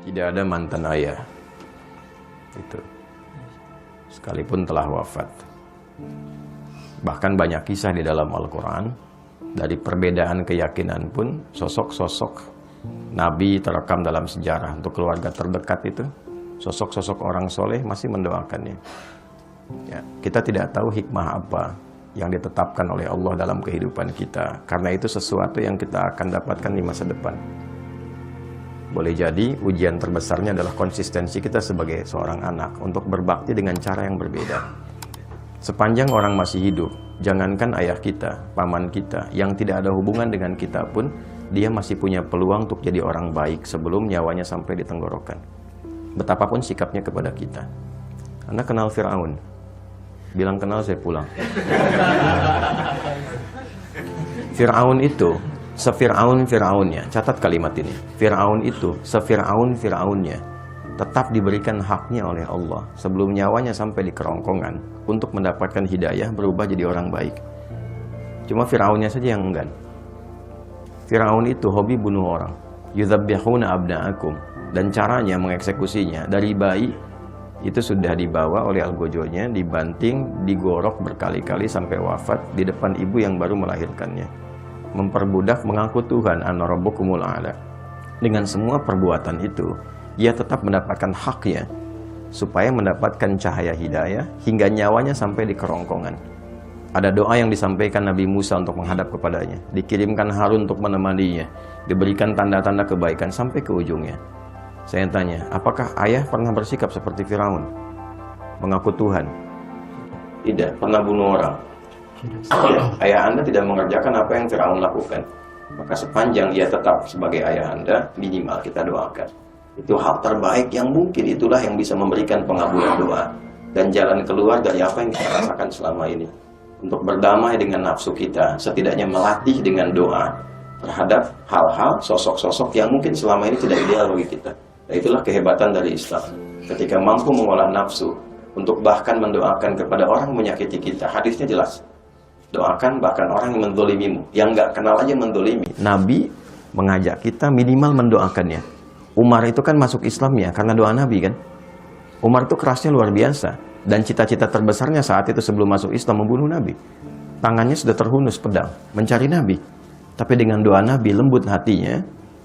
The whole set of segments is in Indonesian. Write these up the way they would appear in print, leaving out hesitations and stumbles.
Tidak ada mantan ayah. Itu. Sekalipun telah wafat. Bahkan banyak kisah di dalam Al-Quran. Dari perbedaan keyakinan pun, sosok-sosok Nabi terekam dalam sejarah. Untuk keluarga terdekat itu, sosok-sosok orang soleh masih mendoakannya. Ya, kita tidak tahu hikmah apa yang ditetapkan oleh Allah dalam kehidupan kita. Karena itu sesuatu yang kita akan dapatkan di masa depan. Boleh jadi ujian terbesarnya adalah konsistensi kita sebagai seorang anak untuk berbakti dengan cara yang berbeda. Sepanjang orang masih hidup, jangankan ayah kita, paman kita, yang tidak ada hubungan dengan kita pun, dia masih punya peluang untuk jadi orang baik sebelum nyawanya sampai di tenggorokan. Betapapun sikapnya kepada kita. Anda kenal Fir'aun? Bilang kenal, saya pulang. Fir'aun itu Fir'aunnya, catat kalimat ini. Fir'aun itu Fir'aunnya tetap diberikan haknya oleh Allah sebelum nyawanya sampai di kerongkongan untuk mendapatkan hidayah berubah jadi orang baik. Cuma Fir'aunnya saja yang enggan. Fir'aun itu hobi bunuh orang. Yudzabbihuna abna'akum, dan caranya mengeksekusinya dari bayi itu sudah dibawa oleh algojonya, dibanting, digorok berkali-kali sampai wafat di depan ibu yang baru melahirkannya. Memperbudak mengaku Tuhan, ana rabbukumul a'la. Dengan semua perbuatan itu, ia tetap mendapatkan haknya supaya mendapatkan cahaya hidayah hingga nyawanya sampai di kerongkongan. Ada doa yang disampaikan Nabi Musa untuk menghadap kepadanya, dikirimkan Harun untuk menemaninya, diberikan tanda-tanda kebaikan sampai ke ujungnya. Saya tanya, apakah ayah pernah bersikap seperti Firaun? Mengaku Tuhan? Tidak, pernah bunuh orang. Ya, ayah Anda tidak mengerjakan apa yang Firaun lakukan. Maka sepanjang ia tetap sebagai ayah Anda, minimal kita doakan. Itu hal terbaik yang mungkin, itulah yang bisa memberikan pengabulan doa dan jalan keluar dari apa yang kita rasakan selama ini. Untuk berdamai dengan nafsu kita, setidaknya melatih dengan doa terhadap hal-hal, sosok-sosok yang mungkin selama ini tidak ideal bagi kita. Dan itulah kehebatan dari Islam. Ketika mampu mengolah nafsu untuk bahkan mendoakan kepada orang menyakiti kita. Hadisnya jelas. Doakan bahkan orang yang mendolimimu, yang nggak kenal aja mendolimi. Nabi mengajak kita minimal mendoakannya. Umar itu kan masuk Islam ya karena doa Nabi kan. Umar itu kerasnya luar biasa, dan cita-cita terbesarnya saat itu sebelum masuk Islam membunuh Nabi. Tangannya sudah terhunus pedang mencari Nabi, tapi dengan doa Nabi lembut hatinya,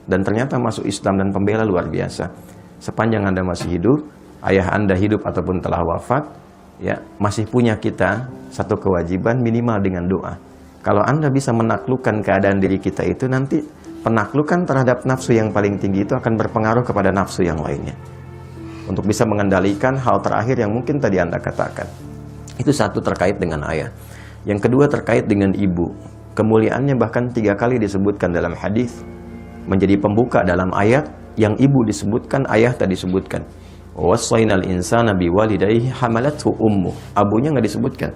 dan ternyata masuk Islam dan pembela luar biasa. Sepanjang Anda masih hidup, ayah Anda hidup ataupun telah wafat, ya, masih punya kita satu kewajiban minimal dengan doa. Kalau Anda bisa menaklukkan keadaan diri kita itu, nanti penaklukan terhadap nafsu yang paling tinggi itu akan berpengaruh kepada nafsu yang lainnya. Untuk bisa mengendalikan hal terakhir yang mungkin tadi Anda katakan. Itu satu terkait dengan ayah. Yang kedua terkait dengan ibu. Kemuliaannya bahkan 3 kali disebutkan dalam hadis. Menjadi pembuka dalam ayat yang ibu disebutkan, ayah tadi disebutkan. Wassaynal insana biwalidayhi hamalathu ummu. Abunya nggak disebutkan.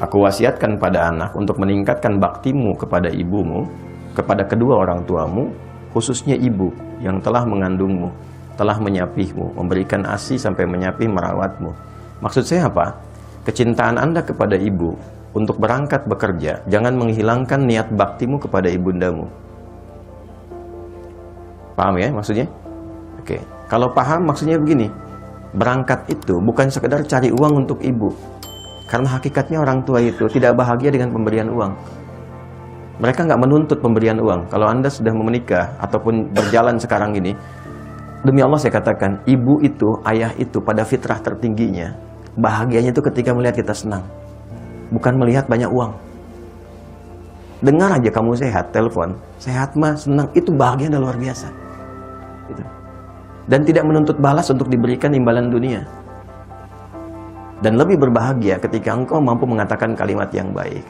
Aku wasiatkan pada anak untuk meningkatkan baktimu kepada ibumu, kepada kedua orang tuamu, khususnya ibu yang telah mengandungmu, telah menyapihmu, memberikan ASI sampai menyapih merawatmu. Maksud saya apa? Kecintaan Anda kepada ibu untuk berangkat bekerja, jangan menghilangkan niat baktimu kepada ibundamu. Paham ya maksudnya? Oke. Kalau paham maksudnya begini, berangkat itu bukan sekedar cari uang untuk ibu. Karena hakikatnya orang tua itu tidak bahagia dengan pemberian uang. Mereka nggak menuntut pemberian uang. Kalau Anda sudah menikah ataupun berjalan sekarang ini, demi Allah saya katakan, ibu itu, ayah itu pada fitrah tertingginya, bahagianya itu ketika melihat kita senang. Bukan melihat banyak uang. Dengar aja kamu sehat, telepon, sehat mah, senang, itu bahagia dan luar biasa. Gitu. Dan tidak menuntut balas untuk diberikan imbalan dunia. Dan lebih berbahagia ketika engkau mampu mengatakan kalimat yang baik,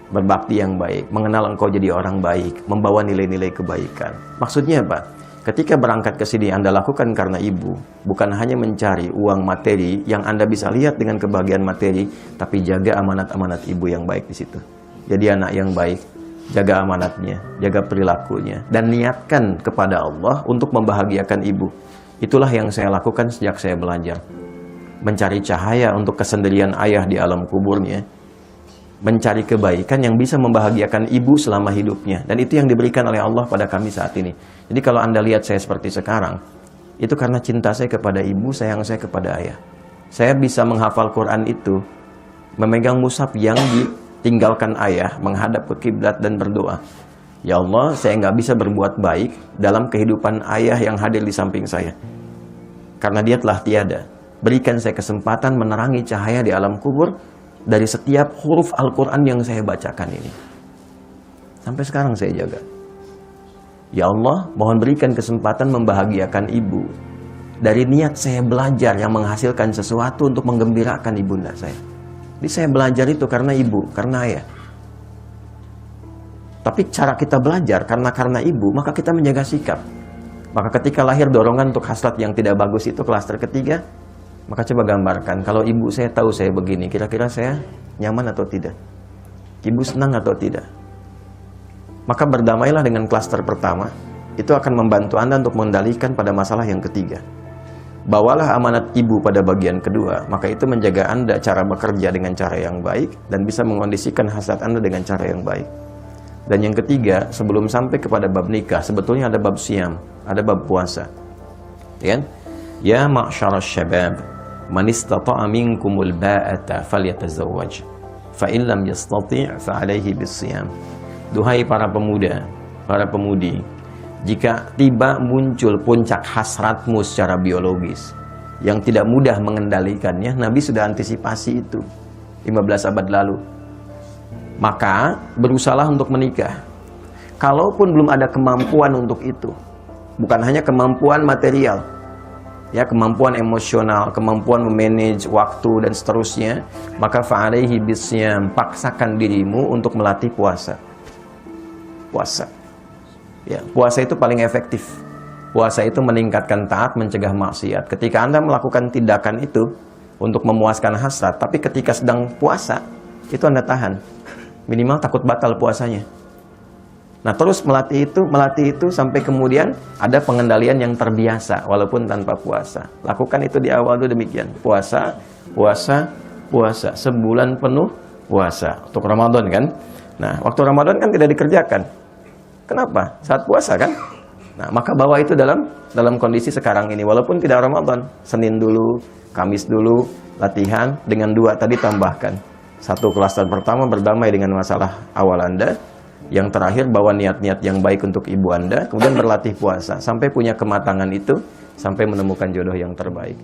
berbakti yang baik, mengenal engkau jadi orang baik, membawa nilai-nilai kebaikan. Maksudnya apa? Ketika berangkat ke sini Anda lakukan karena ibu, bukan hanya mencari uang materi yang Anda bisa lihat dengan kebahagiaan materi, tapi jaga amanat-amanat ibu yang baik di situ. Jadi anak yang baik, jaga amanatnya, jaga perilakunya, dan niatkan kepada Allah untuk membahagiakan ibu. Itulah yang saya lakukan sejak saya belajar. Mencari cahaya untuk kesendirian ayah di alam kuburnya, mencari kebaikan yang bisa membahagiakan ibu selama hidupnya, dan itu yang diberikan oleh Allah pada kami saat ini. Jadi kalau Anda lihat saya seperti sekarang, itu karena cinta saya kepada ibu, sayang saya kepada ayah. Saya bisa menghafal Quran itu, memegang mushaf yang ditinggalkan ayah, menghadap ke kiblat dan berdoa. Ya Allah, saya nggak bisa berbuat baik dalam kehidupan ayah yang hadir di samping saya, karena dia telah tiada. Berikan saya kesempatan menerangi cahaya di alam kubur dari setiap huruf Al-Quran yang saya bacakan ini. Sampai sekarang saya jaga. Ya Allah, mohon berikan kesempatan membahagiakan ibu dari niat saya belajar yang menghasilkan sesuatu untuk menggembirakan ibunda saya. Jadi saya belajar itu karena ibu, karena ayah. Tapi cara kita belajar karena ibu, maka kita menjaga sikap. Maka ketika lahir dorongan untuk hasrat yang tidak bagus itu, klaster ketiga, maka coba gambarkan, kalau ibu saya tahu saya begini, kira-kira saya nyaman atau tidak? Ibu senang atau tidak? Maka berdamailah dengan klaster pertama, itu akan membantu Anda untuk mengendalikan pada masalah yang ketiga. Bawalah amanat ibu pada bagian kedua, maka itu menjaga Anda cara bekerja dengan cara yang baik, dan bisa mengondisikan hasrat Anda dengan cara yang baik. Dan yang ketiga, sebelum sampai kepada bab nikah, sebetulnya ada bab siam, ada bab puasa. Ya, ya ma'syarasy syabab, man istata'a minkumul ba'ata falyatazawwaj, fa in lam yastati' fa 'alaihi bis-siyam. Duhai para pemuda, para pemudi, jika tiba muncul puncak hasratmu secara biologis yang tidak mudah mengendalikannya, Nabi sudah antisipasi itu 15 abad lalu. Maka berusahalah untuk menikah. Kalaupun belum ada kemampuan untuk itu, bukan hanya kemampuan material, ya, kemampuan emosional, kemampuan memanage waktu dan seterusnya, maka fa'alaihi bisyam, paksakan dirimu untuk melatih puasa. Puasa. Ya, puasa itu paling efektif. Puasa itu meningkatkan taat, mencegah maksiat. Ketika Anda melakukan tindakan itu untuk memuaskan hasrat, tapi ketika sedang puasa, itu Anda tahan. Minimal takut batal puasanya. Nah, terus melatih itu sampai kemudian ada pengendalian yang terbiasa walaupun tanpa puasa. Lakukan itu di awal dulu demikian. Puasa, puasa, puasa. Sebulan penuh puasa. Untuk Ramadan kan. Nah, waktu Ramadan kan tidak dikerjakan. Kenapa? Saat puasa kan. Nah, maka bawa itu dalam kondisi sekarang ini. Walaupun tidak Ramadan, Senin dulu, Kamis dulu, latihan dengan 2 tadi tambahkan. 1 klaster pertama berdamai dengan masalah awal Anda. Yang terakhir bawa niat-niat yang baik untuk ibu Anda. Kemudian berlatih puasa sampai punya kematangan itu, sampai menemukan jodoh yang terbaik.